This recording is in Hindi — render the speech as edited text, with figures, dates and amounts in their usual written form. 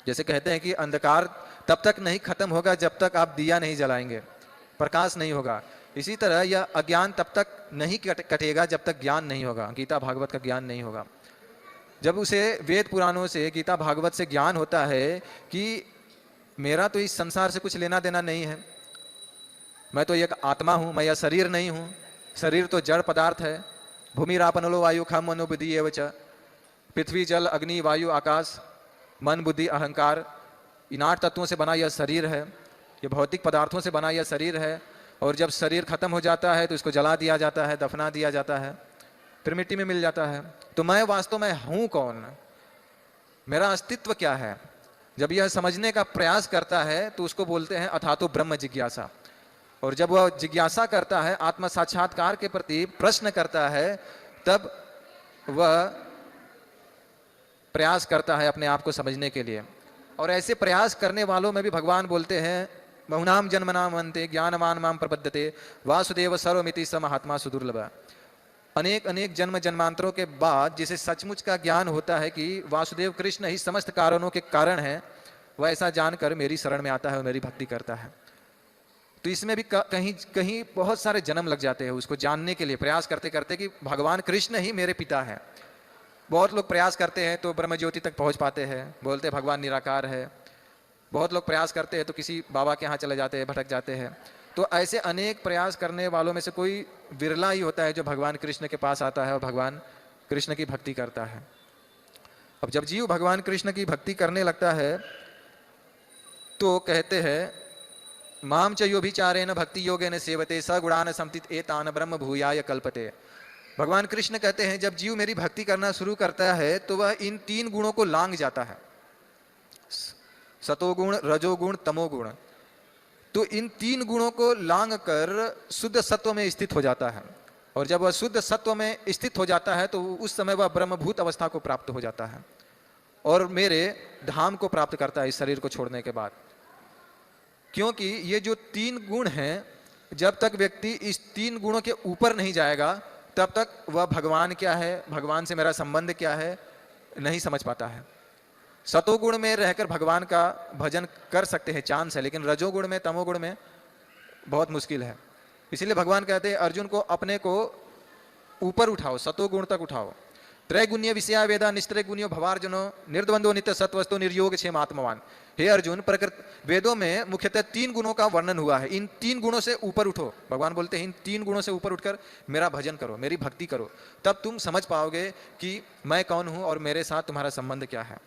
जैसे कहते हैं कि अंधकार तब तक नहीं खत्म होगा जब तक आप दिया नहीं जलाएंगे, प्रकाश नहीं होगा। इसी तरह यह अज्ञान तब तक नहीं कटेगा जब तक ज्ञान नहीं होगा, गीता भागवत का ज्ञान नहीं होगा। जब उसे वेद पुराणों से, गीता भागवत से ज्ञान होता है कि मेरा तो इस संसार से कुछ लेना देना नहीं है, मैं तो एक आत्मा हूं, मैं यह शरीर नहीं हूं, शरीर तो जड़ पदार्थ है। भूमि रापनलो वायु खम मनो बुद्धि एव च, पृथ्वी जल अग्नि वायु आकाश मन बुद्धि अहंकार, इन 8 तत्वों से बना यह शरीर है, ये भौतिक पदार्थों से बना यह शरीर है। और जब शरीर खत्म हो जाता है तो इसको जला दिया जाता है, दफना दिया जाता है, फिर मिट्टी में मिल जाता है। तो मैं वास्तव में हूं कौन, मेरा अस्तित्व क्या है? जब यह समझने का प्रयास करता है तो उसको बोलते हैं अथातो ब्रह्म जिज्ञासा। और जब वह जिज्ञासा करता है, आत्म साक्षात्कार के प्रति प्रश्न करता है, तब वह प्रयास करता है अपने आप को समझने के लिए। और ऐसे प्रयास करने वालों में भी भगवान बोलते हैं बहुनाम जन्मनाम अन्ते ज्ञानवान माम प्रपद्यते वासुदेव सर्वमिति स महात्मा सुदुर्लभ। अनेक अनेक जन्म जन्मांतरों के बाद जिसे सचमुच का ज्ञान होता है कि वासुदेव कृष्ण ही समस्त कारणों के कारण है, वह ऐसा जानकर मेरी शरण में आता है और मेरी भक्ति करता है। तो इसमें भी कहीं कहीं बहुत सारे जन्म लग जाते हैं उसको जानने के लिए, प्रयास करते करते कि भगवान कृष्ण ही मेरे पिता है। बहुत लोग प्रयास करते हैं तो ब्रह्म ज्योति तक पहुंच पाते हैं, बोलते हैं भगवान निराकार है। बहुत लोग प्रयास करते हैं तो किसी बाबा के यहाँ चले जाते हैं, भटक जाते हैं। तो ऐसे अनेक प्रयास करने वालों में से कोई विरला ही होता है जो भगवान कृष्ण के पास आता है और भगवान कृष्ण की भक्ति करता है। अब जब जीव भगवान कृष्ण की भक्ति करने लगता है तो कहते हैं माम च योभिचारेण भक्ति योगेन सेवते सगुणान संतित एतान ब्रह्म भूयाय कल्पते। भगवान कृष्ण कहते हैं जब जीव मेरी भक्ति करना शुरू करता है तो वह इन 3 गुणों को लांग जाता है, सतोगुण रजोगुण तमोगुण। तो इन 3 गुणों को लांग कर शुद्ध सत्व में स्थित हो जाता है। और जब वह शुद्ध सत्व में स्थित हो जाता है तो उस समय वह ब्रह्मभूत अवस्था को प्राप्त हो जाता है और मेरे धाम को प्राप्त करता है इस शरीर को छोड़ने के बाद। क्योंकि ये जो 3 गुण हैं, जब तक व्यक्ति इस 3 गुणों के ऊपर नहीं जाएगा तब तक वह भगवान क्या है, भगवान से मेरा संबंध क्या है, नहीं समझ पाता है। सतोगुण में रहकर भगवान का भजन कर सकते हैं, चांस है, लेकिन रजोगुण में तमोगुण में बहुत मुश्किल है। इसीलिए भगवान कहते हैं अर्जुन को अपने को ऊपर उठाओ, सतोगुण तक उठाओ। त्रैगुण्य विषया वेदा निस्त्रय गुण्यो भवार्जुनो निर्द्वंद्वो नित्य सत्वस्तु निर्योग क्षेम आत्मवान। हे अर्जुन, प्रकृति वेदों में मुख्यतः 3 गुणों का वर्णन हुआ है। इन 3 गुणों से ऊपर उठो। भगवान बोलते हैं इन 3 गुणों से ऊपर उठकर मेरा भजन करो, मेरी भक्ति करो, तब तुम समझ पाओगे कि मैं कौन हूं और मेरे साथ तुम्हारा संबंध क्या है।